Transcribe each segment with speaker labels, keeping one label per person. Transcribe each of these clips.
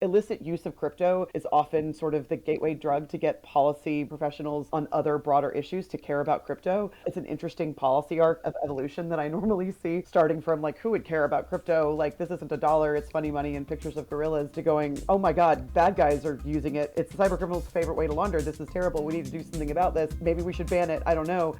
Speaker 1: illicit use of crypto is often sort of the gateway drug to get policy professionals on other broader issues to care about crypto. It's an interesting policy arc of evolution that I normally see, starting from like, who would care about crypto? Like, this isn't a dollar, it's funny money and pictures of gorillas, to going, oh my God, bad guys are using it. It's cyber criminals' favorite way to launder. This is terrible. We need to do something about this. Maybe we should ban it. I don't know.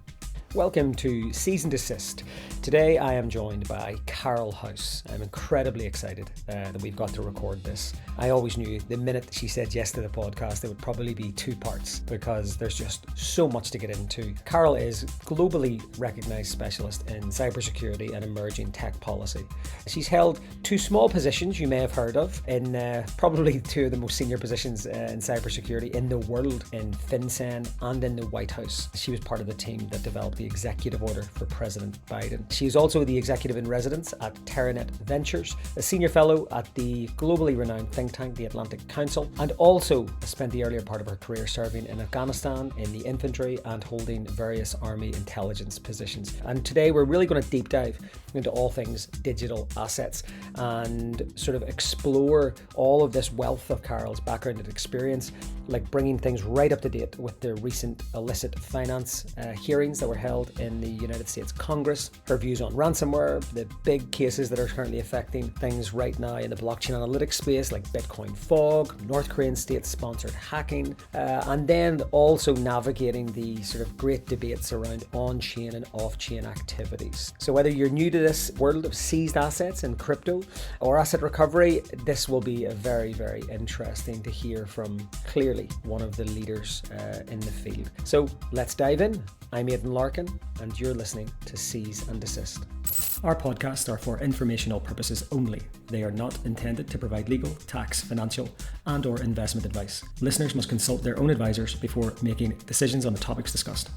Speaker 2: Welcome to Cease and Desist. Today I am joined by Carole House. I'm incredibly excited that we've got to record this. I always knew the minute she said yes to the podcast, it would probably be two parts because there's just so much to get into. Carole is globally recognized specialist in cybersecurity and emerging tech policy. She's held two small positions you may have heard of in probably two of the most senior positions in cybersecurity in the world, in FinCEN and in the White House. She was part of the team that developed the executive order for President Biden. She is also the executive in residence at TerraNet Ventures, a senior fellow at the globally renowned think tank, the Atlantic Council, and also spent the earlier part of her career serving in Afghanistan in the infantry and holding various army intelligence positions. And today we're really going to deep dive into all things digital assets and sort of explore all of this wealth of Carole's background and experience, like bringing things right up to date with the recent illicit finance hearings that were held in the United States Congress, her views on ransomware, the big cases that are currently affecting things right now in the blockchain analytics space like Bitcoin fog, North Korean state-sponsored hacking, and then also navigating the sort of great debates around on-chain and off-chain activities. So whether you're new to this world of seized assets and crypto or asset recovery, this will be a very, very interesting to hear from clearly one of the leaders in the field. So let's dive in. I'm Aidan Larkin, and you're listening to Cease and Desist. Our podcasts are for informational purposes only. They are not intended to provide legal, tax, financial, and/or investment advice. Listeners must consult their own advisors before making decisions on the topics discussed.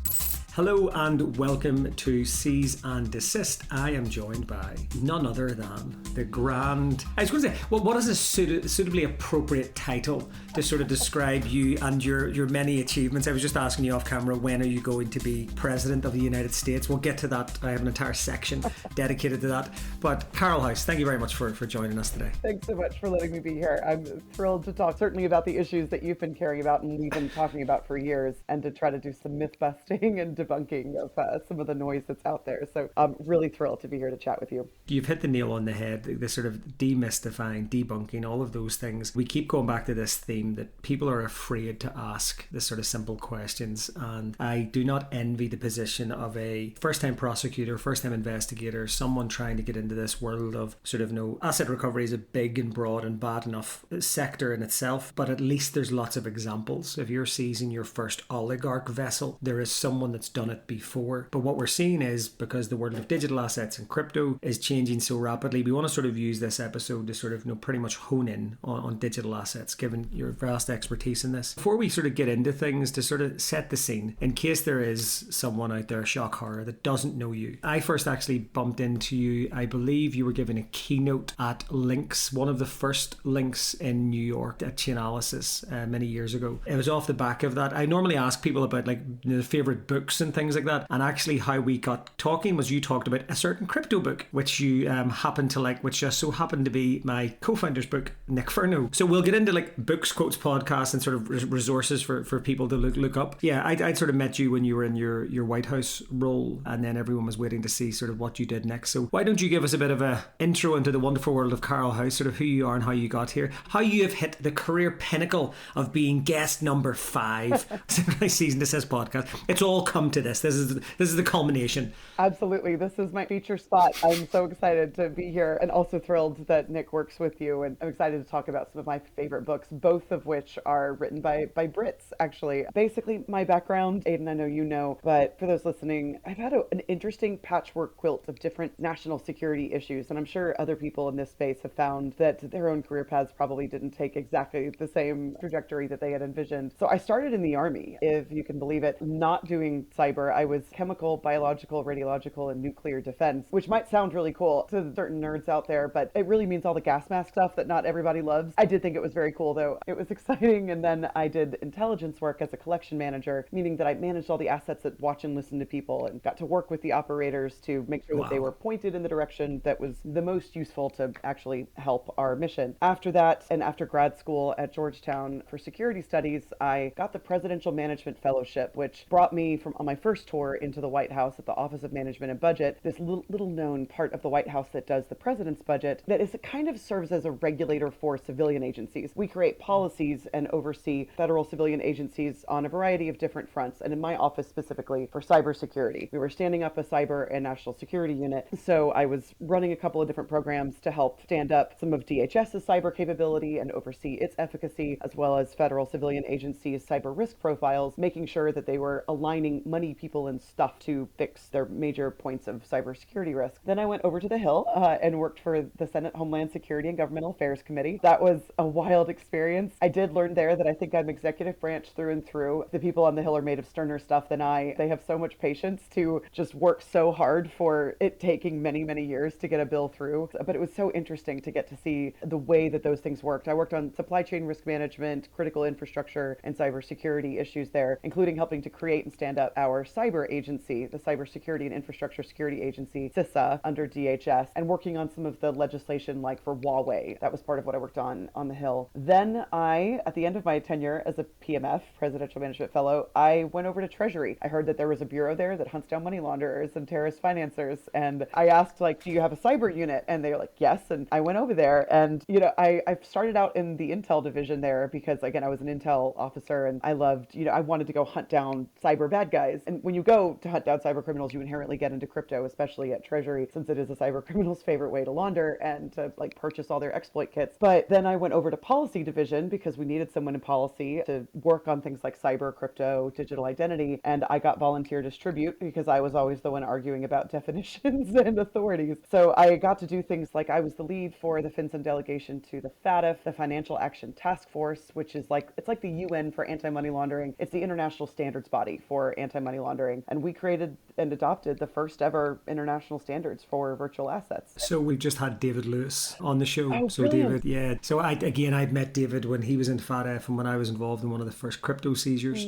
Speaker 2: Hello and welcome to Cease and Desist. I am joined by none other than the grand... I was going to say, well, what is a suitably appropriate title to sort of describe you and your many achievements? I was just asking you off camera, when are you going to be President of the United States? We'll get to that. I have an entire section dedicated to that. But Carole House, thank you very much for joining us today.
Speaker 1: Thanks so much for letting me be here. I'm thrilled to talk certainly about the issues that you've been caring about and we've been talking about for years, and to try to do some myth busting and debunking of some of the noise that's out there. So I'm really thrilled to be here to chat with you.
Speaker 2: You've hit the nail on the head, the sort of demystifying, debunking, all of those things. We keep going back to this theme that people are afraid to ask the sort of simple questions. And I do not envy the position of a first-time prosecutor, first-time investigator, someone trying to get into this world of sort of, asset recovery is a big and broad and bad enough sector in itself, but at least there's lots of examples. If you're seizing your first oligarch vessel, there is someone that's done it before. But what we're seeing is, because the world of digital assets and crypto is changing so rapidly, we want to sort of use this episode to sort of pretty much hone in on digital assets, given your vast expertise in this. Before we sort of get into things, to sort of set the scene, in case there is someone out there, shock horror, that doesn't know you. I first actually bumped into you, I believe you were giving a keynote at Links, one of the first Links in New York at Chainalysis many years ago. It was off the back of that. I normally ask people about the favourite books and things like that, and actually how we got talking was you talked about a certain crypto book which you happened to like, which just so happened to be my co-founder's book, Nick Furno. So we'll get into books, quotes, podcasts, and sort of resources for people to look up. Yeah, I'd sort of met you when you were in your White House role, and then everyone was waiting to see sort of what you did next. So why don't you give us a bit of a intro into the wonderful world of Carole House, sort of who you are and how you got here, how you have hit the career pinnacle of being guest number 5 in my Season Desist podcast. It's all come to this. This is the culmination.
Speaker 1: Absolutely. This is my feature spot. I'm so excited to be here, and also thrilled that Nick works with you. And I'm excited to talk about some of my favorite books, both of which are written by Brits, actually. Basically, my background, Aidan, I know you know, but for those listening, I've had an interesting patchwork quilt of different national security issues. And I'm sure other people in this space have found that their own career paths probably didn't take exactly the same trajectory that they had envisioned. So I started in the Army, if you can believe it, not doing cyber. I was chemical, biological, radiological, and nuclear defense, which might sound really cool to certain nerds out there, but it really means all the gas mask stuff that not everybody loves. I did think it was very cool, though. It was exciting. And then I did intelligence work as a collection manager, meaning that I managed all the assets that watch and listen to people and got to work with the operators to make sure that they were pointed in the direction that was the most useful to actually help our mission. After that, and after grad school at Georgetown for security studies, I got the Presidential Management Fellowship, which brought me from on my first tour into the White House at the Office of Management and Budget, this little known part of the White House that does the president's budget, that is, it kind of serves as a regulator for civilian agencies. We create policies and oversee federal civilian agencies on a variety of different fronts, and in my office specifically for cybersecurity. We were standing up a cyber and national security unit, so I was running a couple of different programs to help stand up some of DHS's cyber capability and oversee its efficacy, as well as federal civilian agencies' cyber risk profiles, making sure that they were aligning money, people, and stuff to fix their major points of cybersecurity risk. Then I went over to the Hill and worked for the Senate Homeland Security and Governmental Affairs Committee. That was a wild experience. I did learn there that I think I'm executive branch through and through. The people on the Hill are made of sterner stuff than I. They have so much patience to just work so hard for it taking many, many years to get a bill through. But it was so interesting to get to see the way that those things worked. I worked on supply chain risk management, critical infrastructure, and cybersecurity issues there, including helping to create and stand up our cyber agency, the Cybersecurity and Infrastructure Security Agency, CISA, under DHS, and working on some of the legislation like for Huawei. That was part of what I worked on the Hill. Then at the end of my tenure as a PMF, Presidential Management Fellow, I went over to Treasury. I heard that there was a bureau there that hunts down money launderers and terrorist financiers, and I asked, like, do you have a cyber unit? And they were like, yes. And I went over there, and I started out in the intel division there because, again, I was an intel officer, and I loved, I wanted to go hunt down cyber bad guys. And when you go to hunt down cyber criminals, you inherently get into crypto, especially at Treasury, since it is a cyber criminal's favorite way to launder and to purchase all their exploit kits. But then I went over to policy division because we needed someone in policy to work on things like cyber, crypto, digital identity, and I got volunteer distribute because I was always the one arguing about definitions and authorities. So I got to do things like I was the lead for the FinCEN delegation to the FATF, the Financial Action Task Force, which is it's like the UN for anti-money laundering. It's the international standards body for anti-money laundering, and we created and adopted the first ever international standards for virtual assets.
Speaker 2: So we've just had David Lewis on the show.
Speaker 1: Oh,
Speaker 2: so
Speaker 1: brilliant.
Speaker 2: David, yeah. So I'd met David when he was in FATF and when I was involved in one of the first crypto seizures.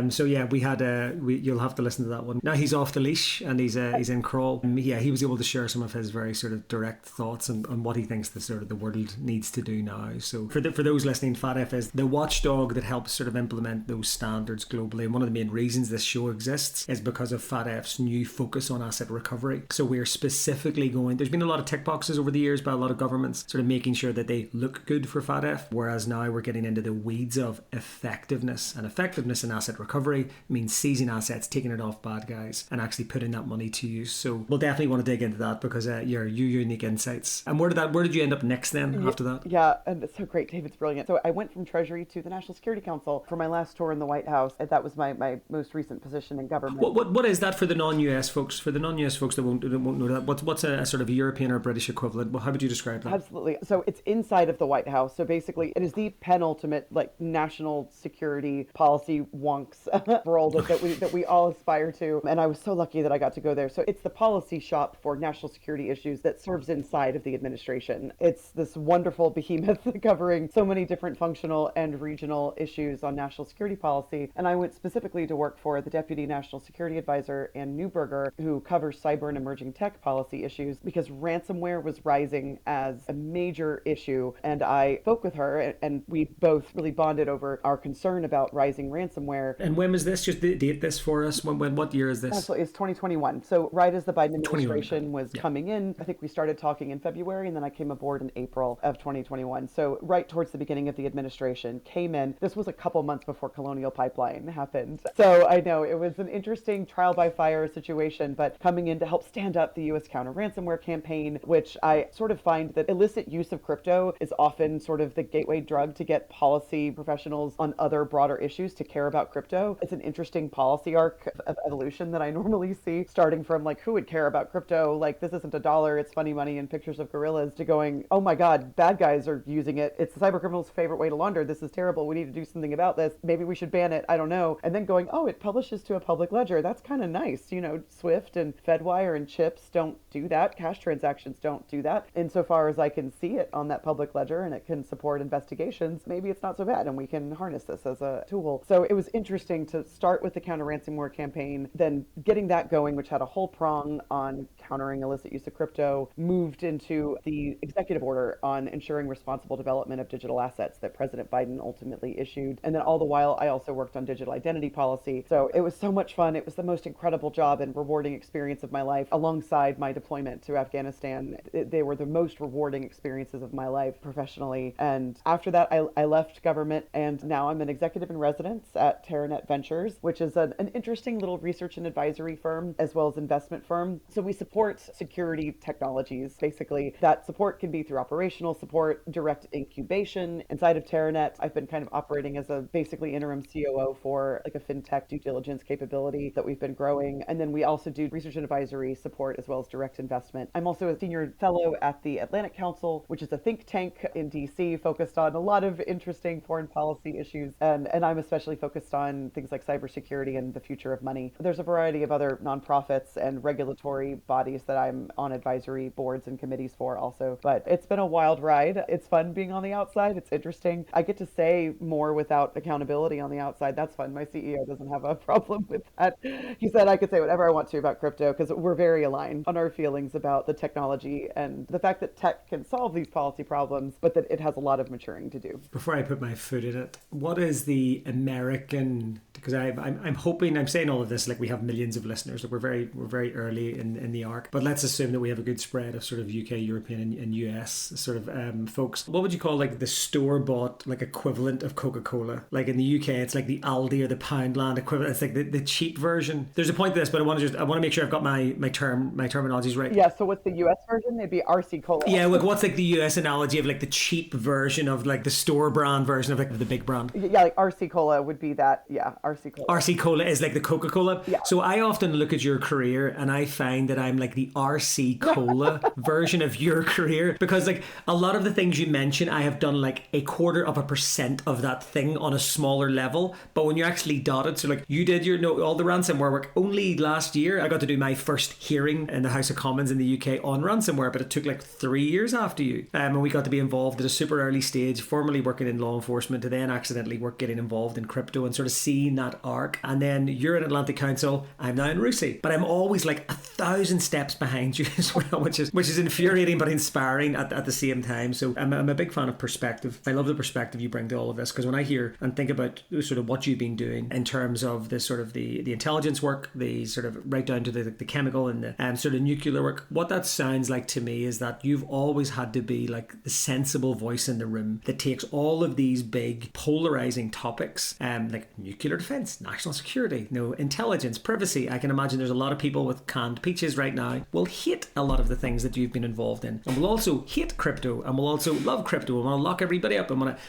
Speaker 2: So yeah, we had you'll have to listen to that one. Now he's off the leash and he's in Carole. Yeah, he was able to share some of his very sort of direct thoughts on what he thinks the world needs to do now. So for those listening, FATF is the watchdog that helps sort of implement those standards globally. And one of the main reasons this show exists is because of FATF's new focus on asset recovery. So we're specifically there's been a lot of tick boxes over the years by a lot of governments sort of making sure that they look good for FATF, whereas now we're getting into the weeds of effectiveness. And effectiveness in asset recovery means seizing assets, taking it off bad guys, and actually putting that money to use. So we'll definitely want to dig into that because your unique insights. And where did you end up next then after that?
Speaker 1: Yeah, and it's so great. David's brilliant. So I went from Treasury to the National Security Council for my last tour in the White House, and that was my most recent position in government.
Speaker 2: What is that for the non-US folks? For the non-US folks that won't know that, what's a sort of European or British equivalent? Well, how would you describe that?
Speaker 1: Absolutely. So it's inside of the White House. So basically, it is the penultimate national security policy wonks role that we all aspire to. And I was so lucky that I got to go there. So it's the policy shop for national security issues that serves inside of the administration. It's this wonderful behemoth covering so many different functional and regional issues on national security policy. And I went specifically to work for the Deputy National Security Advisor, Ann Newberger, who covers cyber and emerging tech policy issues, because ransomware was rising as a major issue. And I spoke with her, and we both really bonded over our concern about rising ransomware.
Speaker 2: And when was this? Just date this for us. What year is this?
Speaker 1: Absolutely. It's 2021. So right as the Biden administration was coming in, I think we started talking in February, and then I came aboard in April of 2021. So right towards the beginning of the administration, came in. This was a couple months before Colonial Pipeline happened. So I know it was an interesting trial by fire situation, but coming in to help stand up the U.S. counter-ransomware campaign, which I sort of find that illicit use of crypto is often sort of the gateway drug to get policy professionals on other broader issues to care about crypto. It's an interesting policy arc of evolution that I normally see, starting from like, who would care about crypto? Like, this isn't a dollar, it's funny money and pictures of gorillas, to going, oh my God, bad guys are using it. It's the cyber criminals' favorite way to launder. This is terrible. We need to do something about this. Maybe we should ban it. I don't know. And then going, oh, it publishes to a public ledger. That's kind of nice. You know, Swift and Fedwire and chips don't do that. Cash transactions don't do that. Insofar as I can see it on that public ledger and it can support investigations, maybe it's not so bad and we can harness this as a tool. So it was interesting to start with the counter ransomware campaign, then getting that going, which had a whole prong on countering illicit use of crypto, moved into the executive order on ensuring responsible development of digital assets that President Biden ultimately issued. And then all the while, I also worked on digital identity policy. So it was so much fun. It was the most incredible job and rewarding experience of my life alongside my deployment to Afghanistan. They were the most rewarding experiences of my life professionally. And after that, I left government, and now I'm an executive in residence at TerraNet Ventures, which is an interesting little research and advisory firm as well as investment firm. So we support security technologies. Basically, that support can be through operational support, direct incubation. Inside of TerraNet, I've been kind of operating as a basically interim COO for like a fintech due diligence capability that we've been growing. And then we also do research and advisory support as well as direct investment. I'm also a senior fellow at the Atlantic Council, which is a think tank in DC focused on a lot of interesting foreign policy issues. And I'm especially focused on things like cybersecurity and the future of money. There's a variety of other nonprofits and regulatory bodies that I'm on advisory boards and committees for also. But it's been a wild ride. It's fun being on the outside. It's interesting. I get to say more without accountability on the outside. That's fun. My CEO doesn't have a problem with that. He said I could say whatever I want to about crypto because we're very aligned on our feelings about the technology and the fact that tech can solve these policy problems, but that it has a lot of maturing to do.
Speaker 2: Before I put my foot in it, what is the American, because I'm hoping, I'm saying all of this like we have millions of listeners, like we're very early in the arc, but let's assume that we have a good spread of sort of UK, European and US sort of folks. What would you call like the store-bought like equivalent of Coca-Cola? Like in the UK, it's like the Aldi or the Poundland equivalent. It's like the cheap version. There's a point to this, but I want to make sure I've got my terminologies right.
Speaker 1: Yeah, so what's the US version? It'd be RC Cola.
Speaker 2: Yeah, like what's like the US analogy of like the cheap version of like the store brand version of like the big brand?
Speaker 1: Yeah, like RC Cola would be that. Yeah, RC Cola.
Speaker 2: RC Cola is like the Coca-Cola.
Speaker 1: Yeah.
Speaker 2: So I often look at your career and I find that I'm like the RC Cola version of your career, because like a lot of the things you mention, I have done like 0.25% of that thing on a smaller level. But when you actually dotted, so like you did all the ransomware work only last year. I got to do my first hearing in the House of Commons in the UK on ransomware, but it took like 3 years after you. And we got to be involved at a super early stage, formerly working in law enforcement, to then accidentally getting involved in crypto and sort of seeing that arc. And then you're in Atlantic Council, I'm now in RUSI, but I'm always like 1,000 steps behind you as well, which is infuriating but inspiring at the same time. So I'm a big fan of perspective. I love the perspective you bring to all of this, because when I hear and think about sort of what you've been doing in terms of the sort of the intelligence work, the sort of right down to the chemical and the sort of nuclear work, what that sounds like to me is that you've always had to be like the sensible voice in the room that takes all of these big polarizing topics, like nuclear defense, national security, intelligence, privacy. I can imagine there's a lot of people with canned peaches right now will hate a lot of the things that you've been involved in, and will also hate crypto, and will also love crypto, and want to lock everybody up and want to.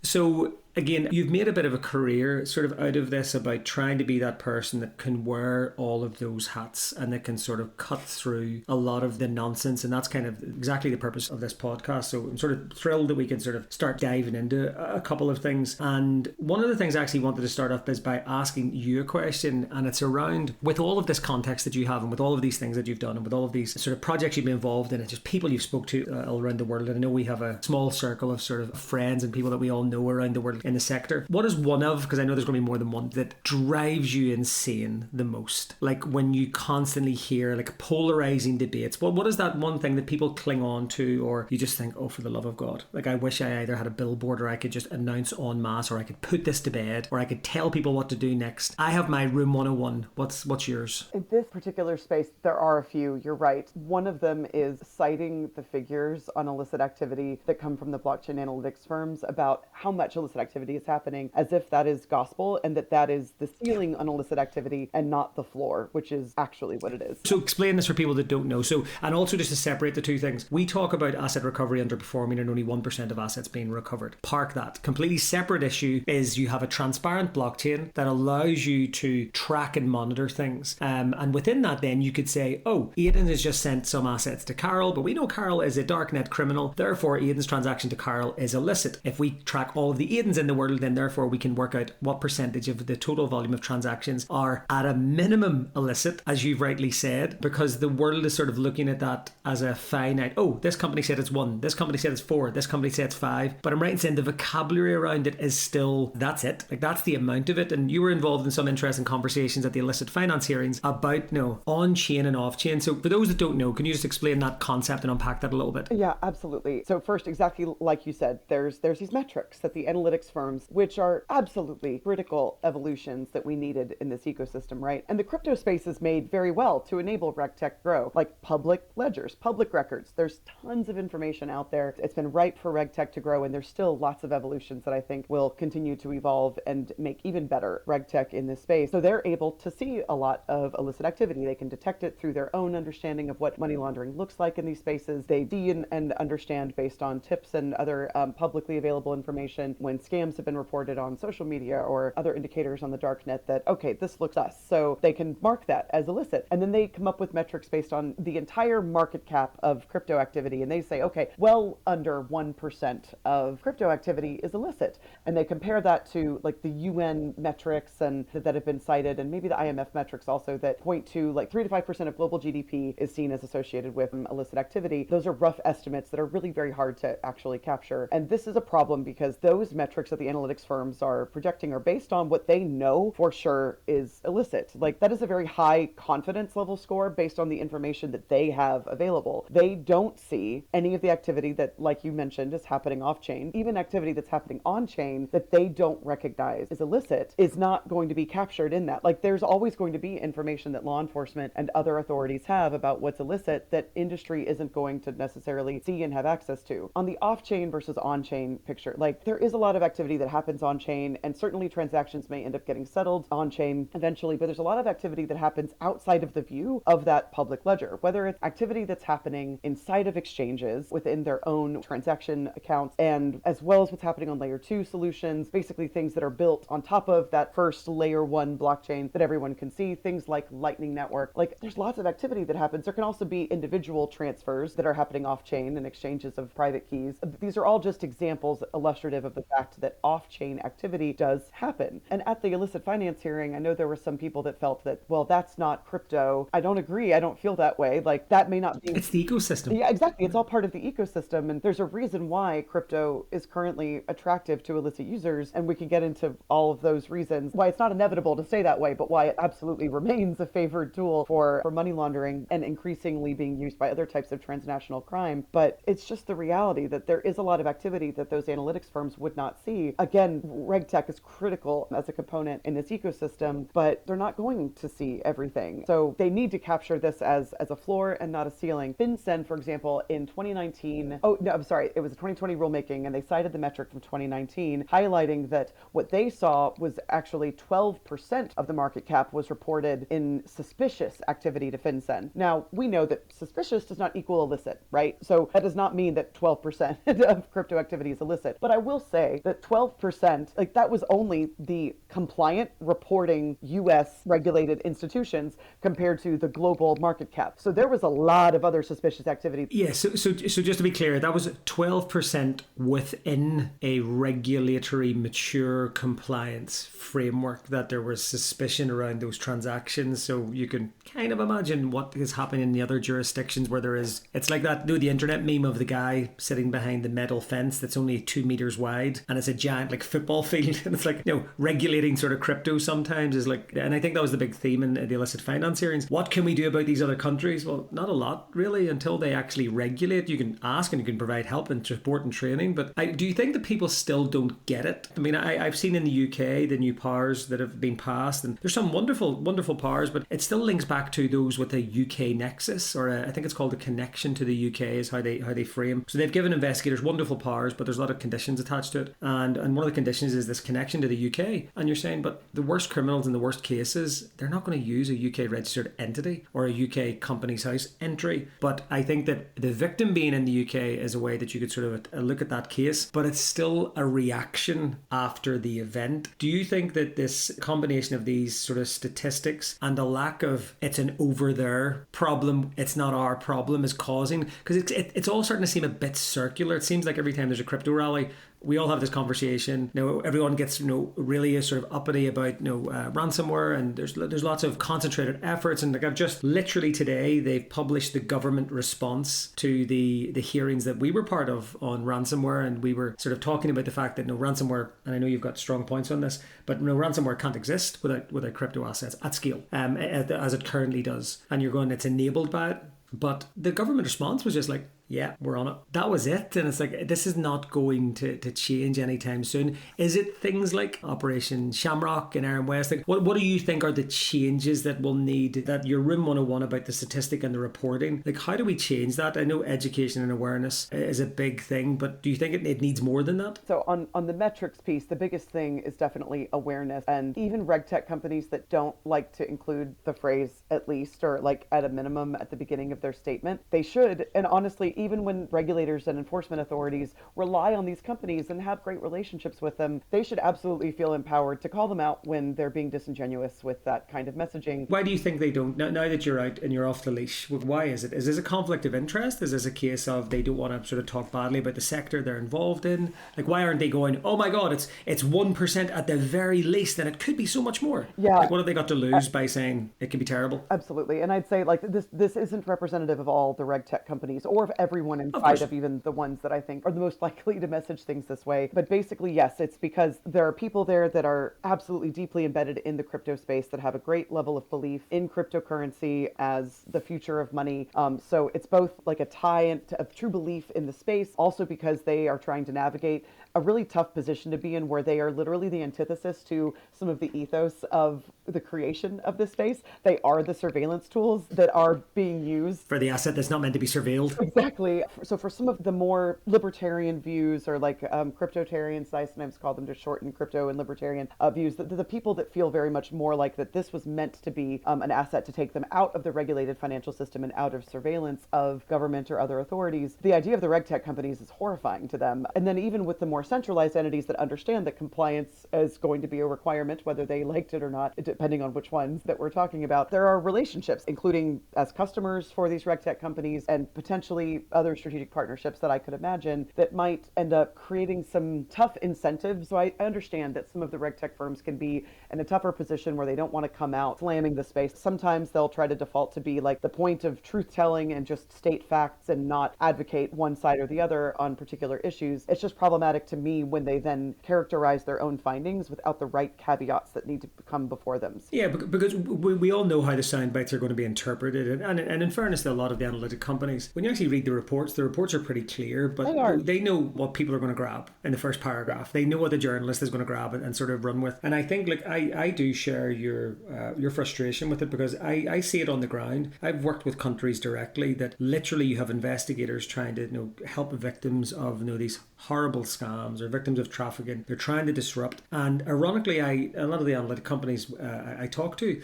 Speaker 2: So again, you've made a bit of a career sort of out of this about trying to be that person that can wear all of those hats and that can sort of cut through a lot of the nonsense. And that's kind of exactly the purpose of this podcast. So I'm sort of thrilled that we can sort of start diving into a couple of things. And one of the things I actually wanted to start off is by asking you a question. And it's around, with all of this context that you have and with all of these things that you've done and with all of these sort of projects you've been involved in and just people you've spoke to all around the world. And I know we have a small circle of sort of friends and people that we all know around the world in the sector. What is one of, because I know there's going to be more than one, that drives you insane the most? Like when you constantly hear like polarizing debates, what is that one thing that people cling on to, or you just think, oh, for the love of God, like I wish I either had a billboard or I could just announce en masse, or I could put this to bed, or I could tell people what to do next. I have my Room 101. What's yours?
Speaker 1: In this particular space, there are a few, you're right. One of them is citing the figures on illicit activity that come from the blockchain analytics firms about how much illicit activity activity is happening as if that is gospel and that is the ceiling on illicit activity and not the floor, which is actually what it is.
Speaker 2: So explain this for people that don't know. So, and also just to separate the two things, we talk about asset recovery underperforming and only 1% of assets being recovered. Park that. Completely separate issue is you have a transparent blockchain that allows you to track and monitor things. And within that, then you could say, oh, Aidan has just sent some assets to Carole, but we know Carole is a darknet criminal. Therefore, Aidan's transaction to Carole is illicit. If we track all of the Aidans in the world, then therefore we can work out what percentage of the total volume of transactions are at a minimum illicit, as you've rightly said, because the world is sort of looking at that as a finite. Oh, this company said it's 1, this company said it's 4, this company said it's 5. But I'm right in saying the vocabulary around it is still, that's it. Like, that's the amount of it. And you were involved in some interesting conversations at the illicit finance hearings about, on-chain and off-chain. So for those that don't know, can you just explain that concept and unpack that a little bit?
Speaker 1: Yeah, absolutely. So first, exactly like you said, there's these metrics that the analytics firms, which are absolutely critical evolutions that we needed in this ecosystem, right? And the crypto space is made very well to enable RegTech grow, like public ledgers, public records. There's tons of information out there. It's been ripe for RegTech to grow, and there's still lots of evolutions that I think will continue to evolve and make even better RegTech in this space. So they're able to see a lot of illicit activity. They can detect it through their own understanding of what money laundering looks like in these spaces. They see and understand based on tips and other publicly available information when scams have been reported on social media or other indicators on the darknet that, okay, this looks us. So they can mark that as illicit. And then they come up with metrics based on the entire market cap of crypto activity. And they say, okay, well under 1% of crypto activity is illicit. And they compare that to like the UN metrics and that have been cited, and maybe the IMF metrics also that point to like 3 to 5% of global GDP is seen as associated with illicit activity. Those are rough estimates that are really very hard to actually capture. And this is a problem because those metrics that the analytics firms are projecting are based on what they know for sure is illicit. Like, that is a very high confidence level score based on the information that they have available. They don't see any of the activity that, like you mentioned, is happening off chain. Even activity that's happening on chain that they don't recognize is illicit is not going to be captured in that. Like, there's always going to be information that law enforcement and other authorities have about what's illicit that industry isn't going to necessarily see and have access to. On the off-chain versus on-chain picture, like, there is a lot of activity that happens on-chain, and certainly transactions may end up getting settled on-chain eventually, but there's a lot of activity that happens outside of the view of that public ledger, whether it's activity that's happening inside of exchanges within their own transaction accounts, and as well as what's happening on layer 2 solutions, basically things that are built on top of that first layer 1 blockchain that everyone can see, things like Lightning Network. Like, there's lots of activity that happens. There can also be individual transfers that are happening off-chain and exchanges of private keys. These are all just examples illustrative of the fact that off-chain activity does happen. And at the illicit finance hearing, I know there were some people that felt that, well, that's not crypto. I don't agree. I don't feel that way. Like, that may not be.
Speaker 2: It's the ecosystem.
Speaker 1: Yeah, exactly. It's all part of the ecosystem. And there's a reason why crypto is currently attractive to illicit users. And we can get into all of those reasons why it's not inevitable to stay that way, but why it absolutely remains a favored tool for money laundering and increasingly being used by other types of transnational crime. But it's just the reality that there is a lot of activity that those analytics firms would not see. Again, RegTech is critical as a component in this ecosystem, but they're not going to see everything. So they need to capture this as a floor and not a ceiling. FinCEN, for example, in 2019, it was a 2020 rulemaking, and they cited the metric from 2019, highlighting that what they saw was actually 12% of the market cap was reported in suspicious activity to FinCEN. Now, we know that suspicious does not equal illicit, right? So that does not mean that 12% of crypto activity is illicit. But I will say that 12%, like, that was only the compliant reporting US regulated institutions compared to the global market cap. So there was a lot of other suspicious activity.
Speaker 2: Yeah, so just to be clear, that was 12% within a regulatory mature compliance framework that there was suspicion around those transactions. So you can kind of imagine what is happening in the other jurisdictions where there is, it's like that, the internet meme of the guy sitting behind the metal fence that's only 2 meters wide and it's a giant like football field, and it's like, regulating sort of crypto sometimes is like, and I think that was the big theme in the illicit finance hearings. What can we do about these other countries? Well, not a lot really, until they actually regulate. You can ask and you can provide help and support and training, but do you think that people still don't get it? I mean, I've seen in the UK the new powers that have been passed, and there's some wonderful powers, but it still links back to those with a UK nexus, or I think it's called a connection to the UK is how they frame. So they've given investigators wonderful powers, but there's a lot of conditions attached to it. and one of the conditions is this connection to the UK. And you're saying, but the worst criminals in the worst cases, they're not going to use a UK registered entity or a UK company's house entry. But I think that the victim being in the UK is a way that you could sort of look at that case, but it's still a reaction after the event. Do you think that this combination of these sort of statistics and a lack of it's an over there problem, it's not our problem, is causing, because it's all starting to seem a bit circular. It seems like every time there's a crypto rally, we all have this conversation. Everyone gets really sort of uppity about ransomware, and there's lots of concentrated efforts. And like I've just literally today, they've published the government response to the hearings that we were part of on ransomware, and we were sort of talking about the fact that ransomware, and I know you've got strong points on this, but ransomware can't exist without crypto assets at scale, as it currently does. And you're going, it's enabled by it. But the government response was just like, yeah, we're on it. That was it. And it's like, this is not going to change anytime soon. Is it things like Operation Shamrock and Aaron West? Like, what do you think are the changes that we'll need, that your room 101 about the statistic and the reporting? Like, how do we change that? I know education and awareness is a big thing, but do you think it needs more than that?
Speaker 1: So on the metrics piece, the biggest thing is definitely awareness. And even regtech companies that don't like to include the phrase at least, or like at a minimum at the beginning of their statement, they should. And honestly, even when regulators and enforcement authorities rely on these companies and have great relationships with them, they should absolutely feel empowered to call them out when they're being disingenuous with that kind of messaging.
Speaker 2: Why do you think they don't? Now that you're out and you're off the leash, why is it? Is this a conflict of interest? Is this a case of they don't want to sort of talk badly about the sector they're involved in? Like, why aren't they going, oh my God, it's 1% at the very least, and it could be so much more?
Speaker 1: Yeah.
Speaker 2: Like, what have they got to lose by saying it could be terrible?
Speaker 1: Absolutely. And I'd say like this isn't representative of all the regtech companies or of everyone inside of even the ones that I think are the most likely to message things this way. But basically, yes, it's because there are people there that are absolutely deeply embedded in the crypto space that have a great level of belief in cryptocurrency as the future of money. So it's both like a tie of true belief in the space, also because they are trying to navigate a really tough position to be in where they are literally the antithesis to some of the ethos of the creation of this space. They are the surveillance tools that are being used
Speaker 2: for the asset that's not meant to be surveilled.
Speaker 1: Exactly. So for some of the more libertarian views, or like cryptotarians, I sometimes call them to shorten crypto and libertarian views, the people that feel very much more like that this was meant to be an asset to take them out of the regulated financial system and out of surveillance of government or other authorities, the idea of the regtech companies is horrifying to them. And then even with the more centralized entities that understand that compliance is going to be a requirement, whether they liked it or not, depending on which ones that we're talking about, there are relationships, including as customers for these regtech companies and potentially other strategic partnerships that I could imagine that might end up creating some tough incentives. So I understand that some of the regtech firms can be in a tougher position where they don't want to come out slamming the space. Sometimes they'll try to default to be like the point of truth telling and just state facts and not advocate one side or the other on particular issues. It's just problematic to me when they then characterize their own findings without the right caveats that need to come before them.
Speaker 2: Yeah, because we all know how the sound bites are going to be interpreted. And in fairness to a lot of the analytic companies, when you actually read the reports are pretty clear, but they know what people are going to grab in the first paragraph. They know what the journalist is going to grab and sort of run with. And I think, like, I do share your frustration with it, because I see it on the ground. I've worked with countries directly that literally you have investigators trying to help victims of these horrible scams or victims of trafficking. They're trying to disrupt. And ironically, a lot of the analytic companies I talk to,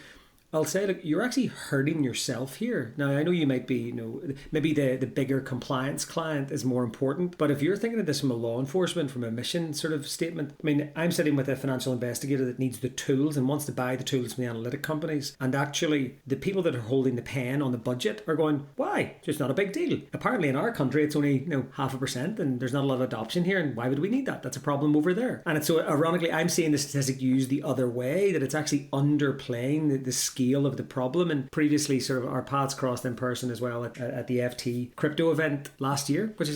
Speaker 2: I'll say, look, you're actually hurting yourself here. Now, I know you might be, maybe the bigger compliance client is more important, but if you're thinking of this from a law enforcement, from a mission sort of statement, I mean, I'm sitting with a financial investigator that needs the tools and wants to buy the tools from the analytic companies. And actually, the people that are holding the pen on the budget are going, why? Just not a big deal. Apparently, in our country, it's only 0.5%, and there's not a lot of adoption here. And why would we need that? That's a problem over there. And it's so ironically, I'm seeing the statistic used the other way, that it's actually underplaying the scale of the problem. And previously, sort of our paths crossed in person as well at the FT crypto event last year, which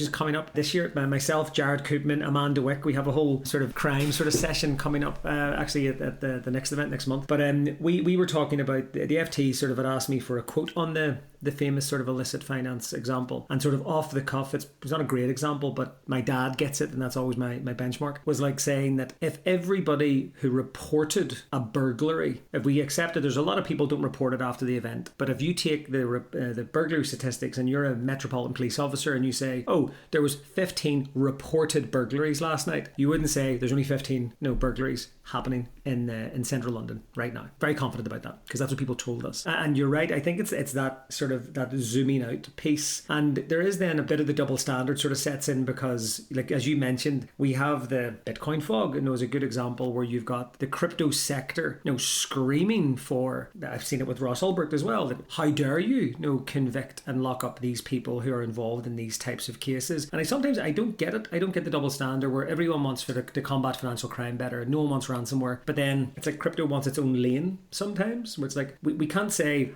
Speaker 2: is coming up this year. Myself, Jared Koopman, Amanda Wick, we have a whole sort of crime sort of session coming up actually at the next event next month. But we were talking about the FT sort of had asked me for a quote on the famous sort of illicit finance example, and sort of off the cuff, it's not a great example, but my dad gets it, and that's always my benchmark, was like saying that if everybody who reported a burglary, if we accept accepted there's a lot of people don't report it after the event. But if you take the burglary statistics and you're a Metropolitan Police officer and you say, oh, there was 15 reported burglaries last night, you wouldn't say there's only 15 burglaries happening in central London right now. Very confident about that because that's what people told us. And you're right. I think it's that sort of that zooming out piece. And there is then a bit of the double standard sort of sets in because, like as you mentioned, we have the Bitcoin fog, and it was a good example where you've got the crypto sector, screaming for. I've seen it with Ross Ulbricht as well. That how dare you, convict and lock up these people who are involved in these types of cases? And I don't get it. I don't get the double standard where everyone wants to combat financial crime better. No one wants ransomware, but then it's like crypto wants its own lane sometimes. Where it's like we can't say,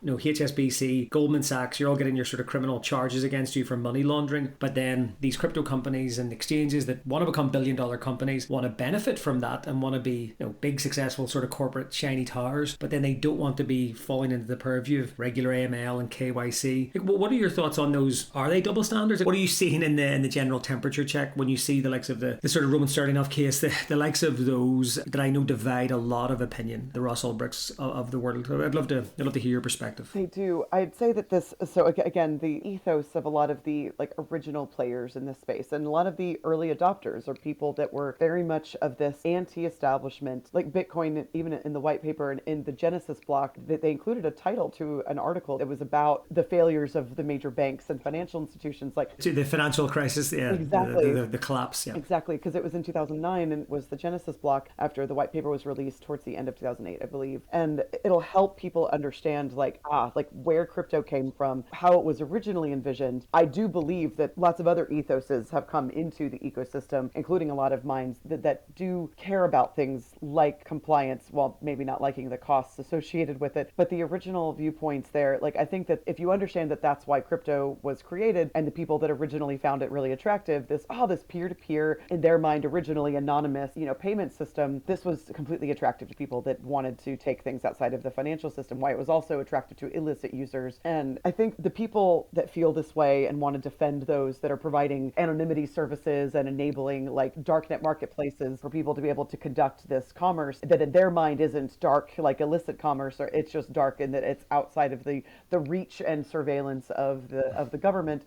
Speaker 2: HSBC, Goldman Sachs, you're all getting your sort of criminal charges against you for money laundering. But then these crypto companies and exchanges that want to become billion-dollar companies want to benefit from that and want to be, big, successful sort of corporate shiny towers. But then they don't want to be falling into the purview of regular AML and KYC. What are your thoughts on those? Are they double standards? What are you seeing in the general temperature check when you see the likes of the sort of Roman Sterling case, the likes of those that I know divide a lot of opinion, the Ross Ulbrichts of the world? I'd love to hear your perspective.
Speaker 1: They do. I'd say that so again, the ethos of a lot of the original players in this space and a lot of the early adopters are people that were very much of this anti-establishment, like Bitcoin, even in the white paper and in the Genesis block, that they included a title to an article that was about the failures of the major banks and financial institutions. To
Speaker 2: the financial crisis, yeah.
Speaker 1: Exactly.
Speaker 2: The collapse, yeah.
Speaker 1: Exactly, because it was in 2009 and was the Genesis block after the white paper was released towards the end of 2008, I believe. And it'll help people understand where crypto came from, how it was originally envisioned. I do believe that lots of other ethoses have come into the ecosystem, including a lot of minds that do care about things like compliance, while maybe not liking the costs associated with it. But the original viewpoints there, I think that if you understand that that's why crypto was created and the people that originally found it really attractive, this peer-to-peer, in their mind originally anonymous, payment system, this was completely attractive to people that wanted to take things outside of the financial system, why it was also attractive to illicit users. And I think the people that feel this way and want to defend those that are providing anonymity services and enabling darknet marketplaces for people to be able to conduct this commerce that in their mind isn't dark like illicit commerce, or it's just dark in that it's outside of the reach and surveillance of the government.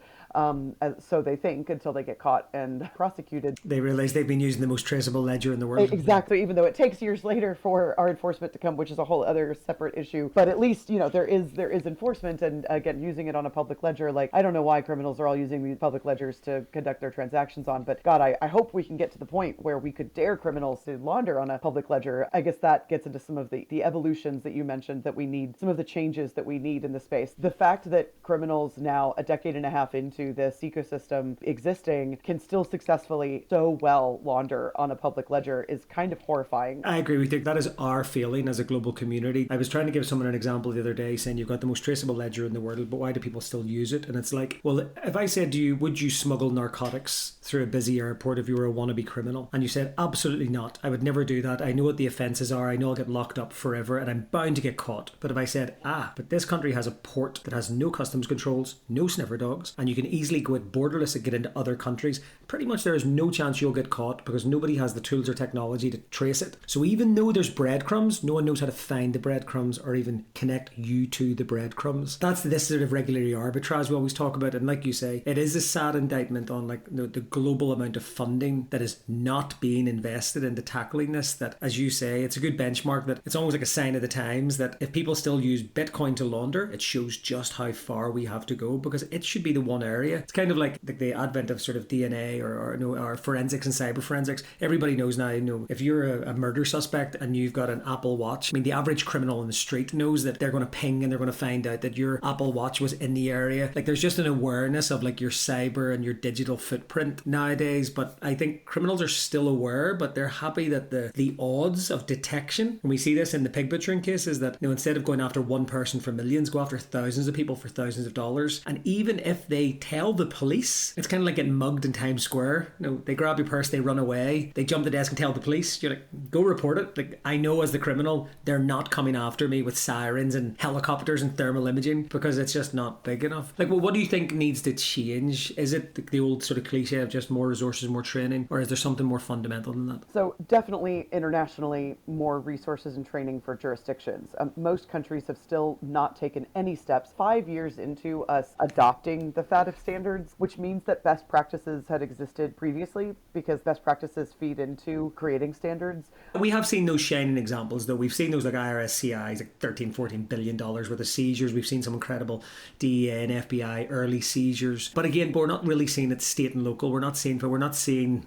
Speaker 1: So they think until they get caught and prosecuted.
Speaker 2: They realize they've been using the most traceable ledger in the world.
Speaker 1: Exactly, even though it takes years later for our enforcement to come, which is a whole other separate issue. But at least, there is enforcement, and again, using it on a public ledger. I don't know why criminals are all using these public ledgers to conduct their transactions on, but God, I hope we can get to the point where we could dare criminals to launder on a public ledger. I guess that gets into some of the evolutions that you mentioned that we need, some of the changes that we need in the space. The fact that criminals now, a decade and a half into this ecosystem existing, can still successfully so well launder on a public ledger is kind of horrifying.
Speaker 2: I agree with you. That is our feeling as a global community. I was trying to give someone an example the other day saying you've got the most traceable ledger in the world, but why do people still use it? And it's like, well, if I said to you, would you smuggle narcotics through a busy airport if you were a wannabe criminal? And you said, absolutely not. I would never do that. I know what the offences are. I know I'll get locked up forever and I'm bound to get caught. But if I said, but this country has a port that has no customs controls, no sniffer dogs, and you can easily go it borderless and get into other countries, pretty much there is no chance you'll get caught because nobody has the tools or technology to trace it. So even though there's breadcrumbs, no one knows how to find the breadcrumbs or even connect you to the breadcrumbs. That's this sort of regulatory arbitrage we always talk about. And like you say, it is a sad indictment on the global amount of funding that is not being invested into tackling this. That, as you say, it's a good benchmark, that it's almost like a sign of the times that if people still use Bitcoin to launder, it shows just how far we have to go, because it should be the one area. It's kind of like the advent of sort of DNA or forensics and cyber forensics. Everybody knows now, if you're a murder suspect and you've got an Apple Watch, the average criminal in the street knows that they're going to ping and they're going to find out that your Apple Watch was in the area. There's just an awareness of your cyber and your digital footprint nowadays. But I think criminals are still aware, but they're happy that the odds of detection, and we see this in the pig butchering cases, that instead of going after one person for millions, go after thousands of people for thousands of dollars. And even if they tell the police. It's kind of like getting mugged in Times Square. They grab your purse, they run away, they jump the desk and tell the police. You're like, go report it. Like, I know as the criminal, they're not coming after me with sirens and helicopters and thermal imaging because it's just not big enough. Like, well, what do you think needs to change? Is it the old sort of cliche of just more resources, more training, or is there something more fundamental than that?
Speaker 1: So definitely internationally, more resources and training for jurisdictions. Most countries have still not taken any steps 5 years into us adopting the FATF standards, which means that best practices had existed previously because best practices feed into creating standards.
Speaker 2: We have seen those shining examples, though. We've seen those like IRS-CIs, like $13-14 billion worth of seizures. We've seen some incredible DEA and FBI early seizures. But again, we're not really seeing it state and local. We're not seeing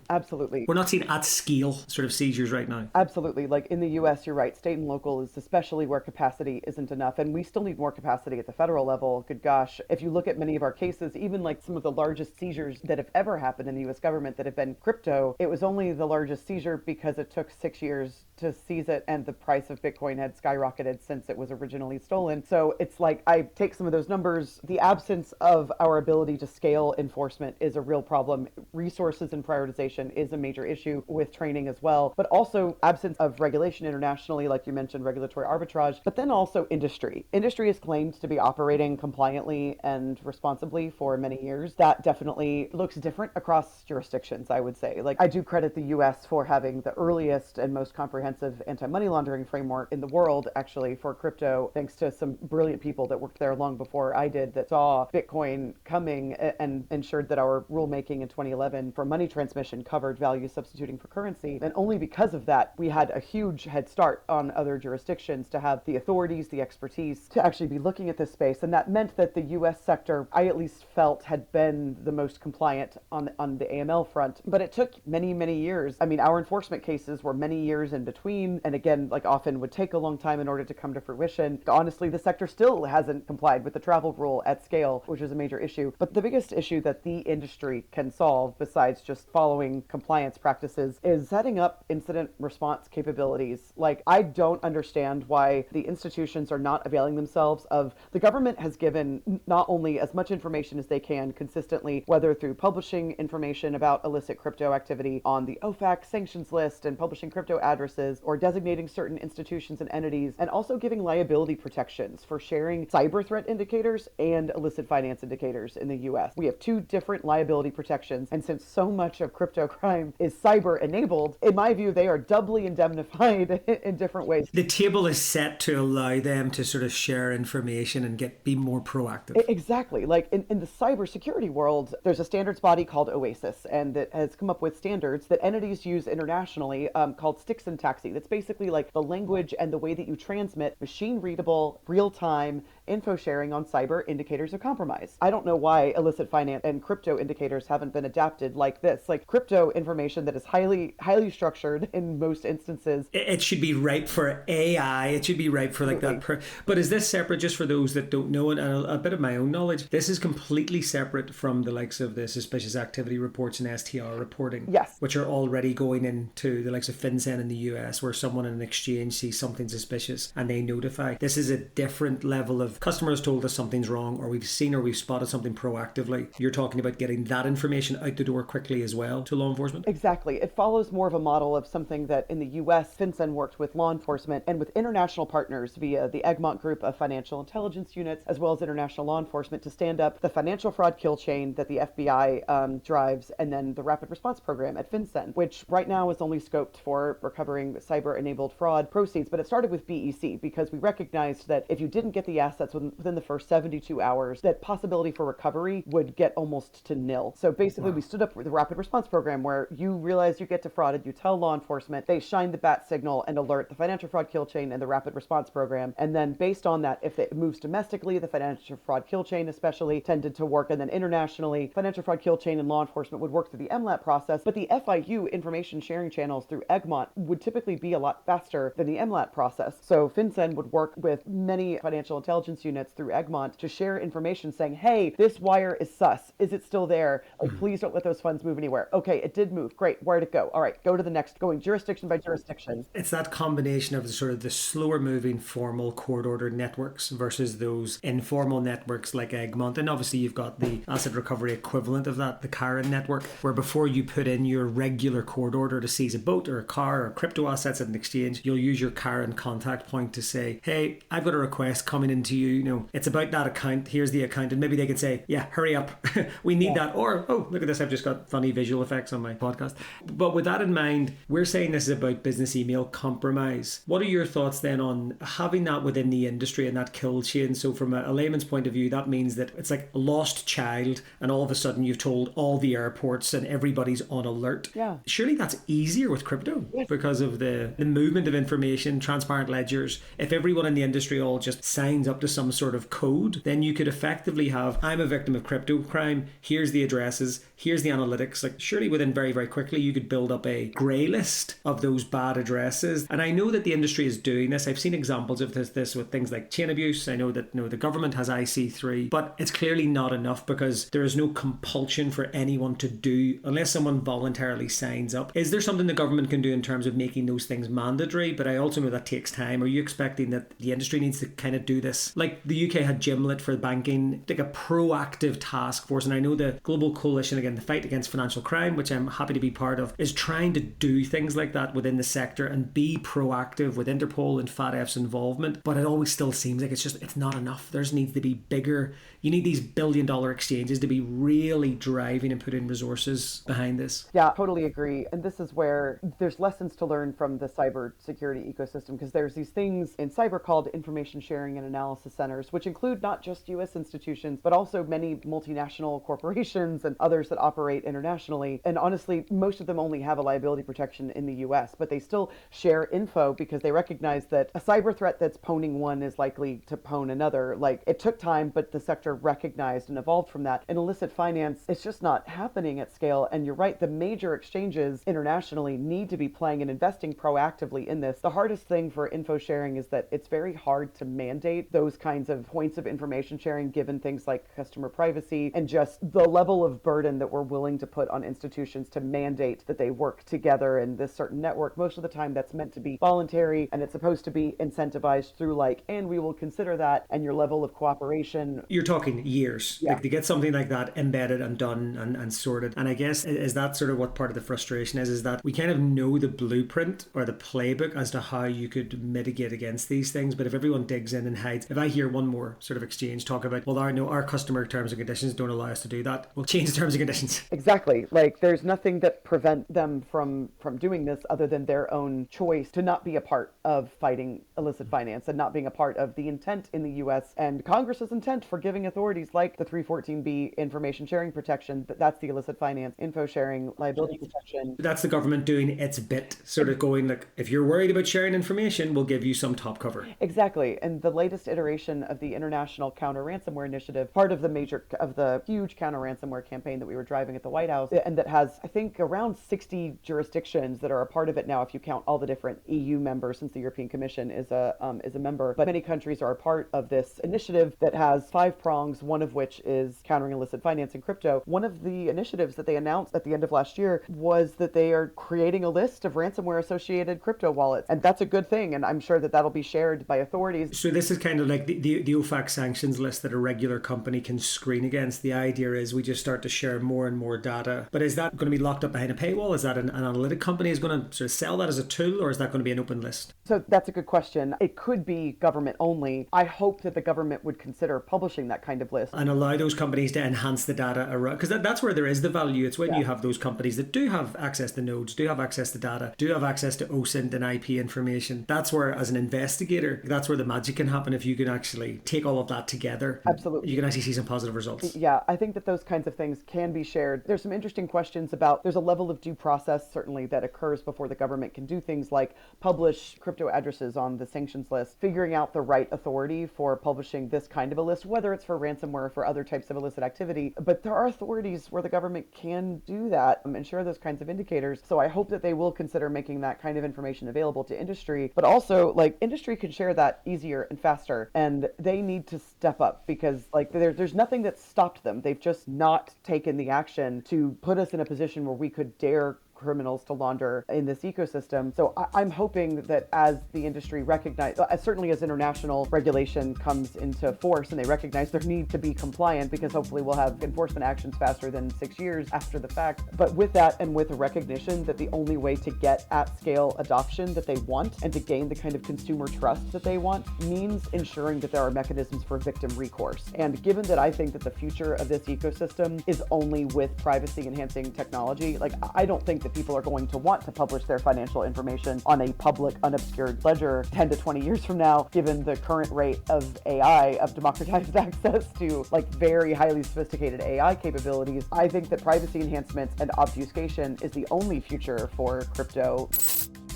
Speaker 1: Absolutely.
Speaker 2: We're not seeing at scale sort of seizures right now.
Speaker 1: Absolutely. Like in the US, you're right. State and local is especially where capacity isn't enough. And we still need more capacity at the federal level. Good gosh. If you look at many of our cases, even like some of the largest seizures that have ever happened in the US government that have been crypto, it was only the largest seizure because it took 6 years to seize it and the price of Bitcoin had skyrocketed since it was originally stolen. So it's like, I take some of those numbers. The absence of our ability to scale enforcement is a real problem. Resources and prioritization is a major issue with training as well, but also absence of regulation internationally, like you mentioned, regulatory arbitrage, but then also industry. Industry is claimed to be operating compliantly and responsibly for many years. That definitely looks different across jurisdictions, I would say. Like, I do credit the US for having the earliest and most comprehensive anti-money laundering framework in the world, actually, for crypto, thanks to some brilliant people that worked there long before I did that saw Bitcoin coming and ensured that our rulemaking in 2011 for money transmission covered value substituting for currency. And only because of that, we had a huge head start on other jurisdictions to have the authorities, the expertise to actually be looking at this space. And that meant that the US sector, I at least felt, had been the most compliant on the AML front. But it took many, many years. I mean, our enforcement cases were many years in between. And again, like often would take a long time in order to come to fruition. Honestly, the sector still hasn't complied with the travel rule at scale, which is a major issue. But the biggest issue that the industry can solve, besides just following compliance practices, is setting up incident response capabilities. Like, I don't understand why the institutions are not availing themselves of, the government has given not only as much information as they can consistently, whether through publishing information about illicit crypto activity on the OFAC sanctions list and publishing crypto addresses, or designating certain institutions and entities, and also giving liability protections for sharing cyber threat indicators and illicit finance indicators in the US. We have two different liability protections, and since so much of crypto crime is cyber enabled, in my view, they are doubly indemnified in different ways.
Speaker 2: The table is set to allow them to sort of share information and be more proactive.
Speaker 1: Exactly. Like in the cybersecurity world, there's a standards body called OASIS, and it has come up with standards that entities use internationally called sticks and taxi. That's basically like the language and the way that you transmit machine readable, real time info sharing on cyber indicators of compromise. I don't know why illicit finance and crypto indicators haven't been adapted like this. Like crypto information that is highly structured in most instances.
Speaker 2: It should be ripe for AI. It should be ripe for like that. But is this separate, just for those that don't know it, and a bit of my own knowledge, this is completely separate from the likes of the suspicious activity reports and STR reporting.
Speaker 1: Yes.
Speaker 2: Which are already going into the likes of FinCEN in the US, where someone in an exchange sees something suspicious and they notify. This is a different level of customers told us something's wrong, or we've seen or we've spotted something proactively. You're talking about getting that information out the door quickly as well to law enforcement?
Speaker 1: Exactly. It follows more of a model of something that in the US, FinCEN worked with law enforcement and with international partners via the Egmont Group of Financial Intelligence Units, as well as international law enforcement, to stand up the financial fraud kill chain that the FBI drives, and then the rapid response program at FinCEN, which right now is only scoped for recovering cyber-enabled fraud proceeds. But it started with BEC because we recognized that if you didn't get the assets within the first 72 hours, that possibility for recovery would get almost to nil. So basically, we stood up with the rapid response program where you realize you get defrauded, you tell law enforcement, they shine the bat signal and alert the financial fraud kill chain and the rapid response program. And then based on that, if it moves domestically, the financial fraud kill chain especially tended to work. And then internationally, financial fraud kill chain and law enforcement would work through the MLAT process. But the FIU information sharing channels through Egmont would typically be a lot faster than the MLAT process. So FinCEN would work with many financial intelligence units through Egmont to share information saying, hey, this wire is sus. Is it still there? Like, please don't let those funds move anywhere. Okay, it did move. Great. Where'd it go? All right, go to the next, going jurisdiction by jurisdiction.
Speaker 2: It's that combination of the sort of the slower moving formal court ordered networks versus those informal networks like Egmont. And obviously you've got got the asset recovery equivalent of that, the Karen network, where before you put in your regular court order to seize a boat or a car or crypto assets at an exchange, you'll use your Karen contact point to say, hey, I've got a request coming into you, it's about that account, here's the account, and maybe they could say, yeah, hurry up, we need that, or, oh, look at this, I've just got funny visual effects on my podcast. But with that in mind, we're saying this is about business email compromise. What are your thoughts then on having that within the industry and that kill chain? So from a layman's point of view, that means that it's like a lost child, and all of a sudden you've told all the airports and everybody's on alert.
Speaker 1: Yeah.
Speaker 2: Surely that's easier with crypto because of the movement of information, transparent ledgers. If everyone in the industry all just signs up to some sort of code, then you could effectively have, I'm a victim of crypto crime, here's the addresses, here's the analytics. Like surely within very, very quickly you could build up a grey list of those bad addresses. And I know that the industry is doing this. I've seen examples of this with things like chain abuse. I know that the government has IC3, but it's clearly not enough because there is no compulsion for anyone to do unless someone voluntarily signs up. Is there something the government can do in terms of making those things mandatory? But I also know that takes time. Are you expecting that the industry needs to kind of do this? Like the UK had Gimlet for banking, like a proactive task force. And I know the Global Coalition, again, the fight against financial crime, which I'm happy to be part of, is trying to do things like that within the sector and be proactive with Interpol and FATF's involvement. But it always still seems like it's not enough. There needs to be bigger. You need these billion-dollar exchanges to be really driving and putting resources behind this.
Speaker 1: Yeah, totally agree. And this is where there's lessons to learn from the cybersecurity ecosystem, because there's these things in cyber called information sharing and analysis centers, which include not just US institutions, but also many multinational corporations and others that operate internationally. And honestly, most of them only have a liability protection in the US, but they still share info because they recognize that a cyber threat that's pwning one is likely to pwn another. Like, it took time, but the sector recognized and evolved from that. In illicit finance, it's just not happening at scale. And you're right, the major exchanges internationally need to be playing and investing proactively in this. The hardest thing for info sharing is that it's very hard to mandate those kinds of points of information sharing, given things like customer privacy and just the level of burden that we're willing to put on institutions to mandate that they work together in this certain network. Most of the time that's meant to be voluntary, and it's supposed to be incentivized through and we will consider that, and your level of cooperation.
Speaker 2: You're talking years, like to get something like that embedded and done and sorted. And I guess is that sort of what part of the frustration is that we kind of know the blueprint or the playbook as to how you could mitigate against these things. But if everyone digs in and hides, if I hear one more sort of exchange talk about, well, our customer terms and conditions don't allow us to do that, we'll change the terms and conditions.
Speaker 1: Exactly. Like there's nothing that prevent them from doing this other than their own choice to not be a part of fighting illicit finance and not being a part of the intent in the US and Congress's intent for giving authorities like the 314B information sharing protection. That's the illicit finance info sharing liability protection.
Speaker 2: That's the government doing its bit, sort of going like, if you're worried about sharing information, we'll give you some top cover.
Speaker 1: Exactly. And the latest iteration of the International Counter Ransomware Initiative, part of the huge counter ransomware campaign that we were driving at the White House, and that has, I think, around 60 jurisdictions that are a part of it now, if you count all the different EU members, since the European Commission is a member. But many countries are a part of this initiative that has 5 prongs, one of which is countering illicit finance and crypto. One of the initiatives that they announced at the end of last year was that they are creating a list of ransomware associated crypto wallets. And that's a good thing. And I'm sure that that'll be shared by authorities.
Speaker 2: So this is kind of like the OFAC sanctions list that a regular company can screen against. The idea is we just start to share more and more data. But is that going to be locked up behind a paywall? Is that an analytic company is going to sort of sell that as a tool, or is that going to be an open list?
Speaker 1: So that's a good question. It could be government only. I hope that the government would consider publishing that kind of list.
Speaker 2: And allow those companies to enhance the data around, because that's where there is the value. It's when you have those companies that do have access to nodes, do have access to data, do have access to OSINT and IP information. That's where, as an investigator, that's where the magic can happen if you can actually take all of that together.
Speaker 1: Absolutely.
Speaker 2: You can actually see some positive results.
Speaker 1: Yeah, I think that those kinds of things can be shared. There's some interesting questions about, there's a level of due process, certainly, that occurs before the government can do things like publish crypto addresses on the sanctions list, figuring out the right authority for publishing this kind of a list, whether it's for ransomware or for other types of illicit activity. But there are authorities where the government can do that and share those kinds of indicators. So I hope that they will consider making that kind of information available to industry, but also industry can share that easier and faster, and they need to step up because there's nothing that stopped them. They've just not taken the action to put us in a position where we could dare criminals to launder in this ecosystem. So I'm hoping that as the industry recognizes, certainly as international regulation comes into force and they recognize their need to be compliant, because hopefully we'll have enforcement actions faster than 6 years after the fact. But with that, and with a recognition that the only way to get at scale adoption that they want and to gain the kind of consumer trust that they want means ensuring that there are mechanisms for victim recourse. And given that I think that the future of this ecosystem is only with privacy enhancing technology, like I don't think that people are going to want to publish their financial information on a public unobscured ledger 10 to 20 years from now, given the current rate of AI, of democratized access to like very highly sophisticated AI capabilities. I think that privacy enhancements and obfuscation is the only future for crypto.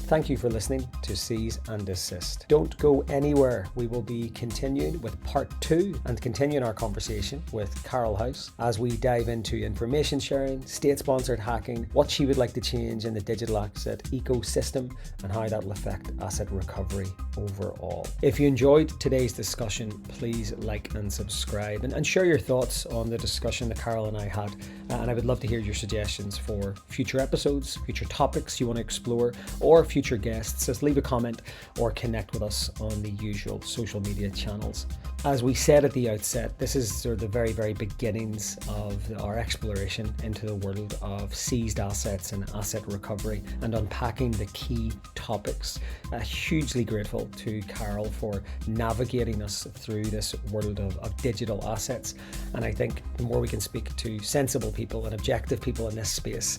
Speaker 2: Thank you for listening to Seize and Desist. Don't go anywhere. We will be continuing with part 2 and continuing our conversation with Carole House as we dive into information sharing, state-sponsored hacking, what she would like to change in the digital asset ecosystem, and how that will affect asset recovery overall. If you enjoyed today's discussion, please like and subscribe and share your thoughts on the discussion that Carole and I had. And I would love to hear your suggestions for future episodes, future topics you want to explore, or future guests. Just leave a comment or connect with us on the usual social media channels. As we said at the outset, this is sort of the very, very beginnings of our exploration into the world of seized assets and asset recovery and unpacking the key topics. Hugely grateful to Carole for navigating us through this world of digital assets. And I think the more we can speak to sensible people and objective people in this space,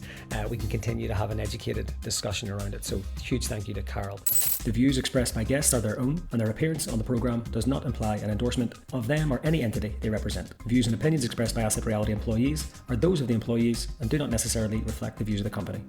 Speaker 2: we can continue to have an educated discussion around it. So huge thank you to Carole. The views expressed by guests are their own, and their appearance on the programme does not imply an endorsement of them or any entity they represent. Views and opinions expressed by Asset Reality employees are those of the employees and do not necessarily reflect the views of the company.